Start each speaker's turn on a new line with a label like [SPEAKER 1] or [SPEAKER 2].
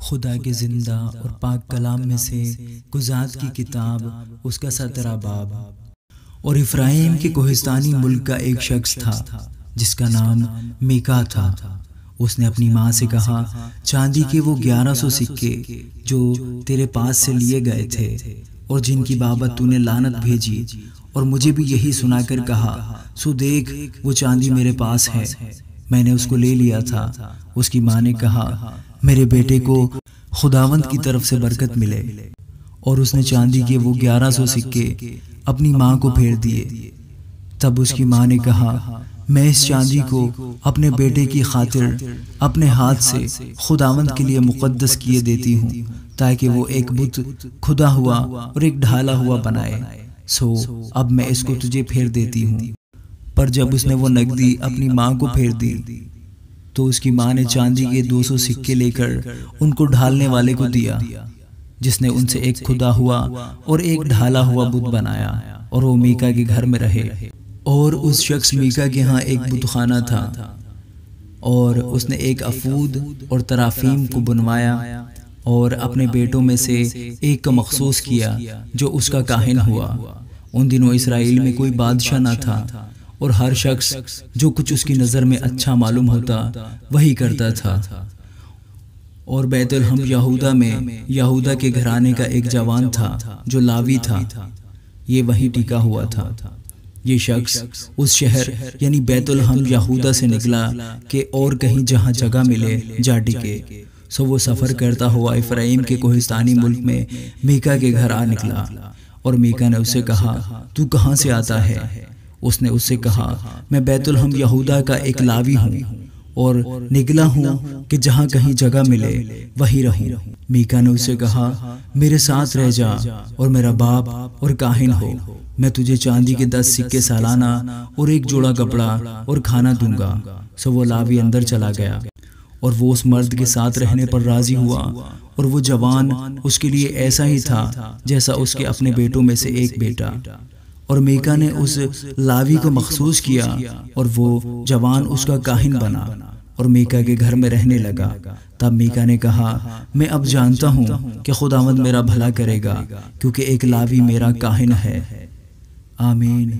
[SPEAKER 1] خدا کے زندہ اور پاک کلام میں سے گزات کی کتاب اس کا 17 باب۔ اور افرایم کے کوہستانی ملک کا ایک شخص تھا جس کا نام میکا تھا۔ اس نے اپنی ماں سے کہا، چاندی کے وہ 1100 سکے جو تیرے پاس سے لیے گئے تھے اور جن کی بابت تو نے لعنت بھیجی، اور مجھے بھی یہی سنا کر کہا، سو دیکھ وہ چاندی میرے پاس ہے، میں نے اس کو لے لیا تھا۔ اس کی ماں نے کہا، میرے بیٹے کو خداوند کی طرف سے برکت ملے، اور اس نے چاندی کے وہ 1100 سکے اپنی ماں کو پھیر دیے۔ تب اس کی ماں نے کہا، میں اس چاندی کو اپنے بیٹے کی خاطر اپنے ہاتھ سے خداوند کے لیے مقدس کیے دیتی ہوں، تاکہ وہ ایک بت کھدا ہوا اور ایک ڈھالا ہوا بنائے، سو اب میں اس کو تجھے پھیر دیتی ہوں۔ پر جب اس نے وہ نقدی اپنی ماں کو پھیر دی تو اس کی ماں نے چاندی کے 200 سکے لے کر ان کو ڈھالنے والے کو دیا، جس نے ان سے ایک کھدا ہوا اور ایک ڈھالا ہوا بت بنایا، اور وہ میکا کے گھر میں رہے۔ اور اس شخص میکا کے ہاں ایک بت خانہ تھا، اور اس نے ایک افود اور ترافیم کو بنوایا، اور اپنے بیٹوں میں سے ایک کو مخصوص کیا جو اس کا کاہن ہوا۔ ان دنوں اسرائیل میں کوئی بادشاہ نہ تھا، اور ہر شخص جو کچھ اس کی نظر میں اچھا معلوم ہوتا وہی کرتا تھا۔ اور بیت الحم یہودا میں یہودا کے گھرانے کا ایک جوان تھا جو لاوی تھا، یہ وہیں ٹکا ہوا تھا۔ یہ شخص اس شہر یعنی بیت الحم یہودا سے نکلا کہ اور کہیں جہاں جگہ ملے جا ٹکے، سو وہ سفر کرتا ہوا افرایم کے کوہستانی ملک میں میکا کے گھر آ نکلا۔ اور میکا نے اسے کہا، تو کہاں سے آتا ہے؟ اس نے اس سے کہا، میں بیت الحم یہودا کا ایک لاوی ہوں، اور نکلا ہوں کہ جہاں کہیں جگہ ملے وہی رہوں۔ میکا نے اسے کہا، میرے ساتھ رہ جا اور میرا باپ اور کاہن ہو، میں تجھے چاندی کے 10 سکے سالانہ اور ایک جوڑا کپڑا اور کھانا دوں گا۔ سو وہ لاوی اندر چلا گیا، اور وہ اس مرد کے ساتھ رہنے پر راضی ہوا، اور وہ جوان اس کے لیے ایسا ہی تھا جیسا اس کے اپنے بیٹوں میں سے ایک بیٹا۔ اور میکا نے اس لاوی کو مخصوص کیا، اور وہ جوان اس کا کاہن بنا اور میکا کے گھر میں رہنے لگا۔ تب میکا نے کہا، میں اب جانتا ہوں کہ خداوند میرا بھلا کرے گا، کیونکہ ایک لاوی میرا کاہن ہے۔ آمین۔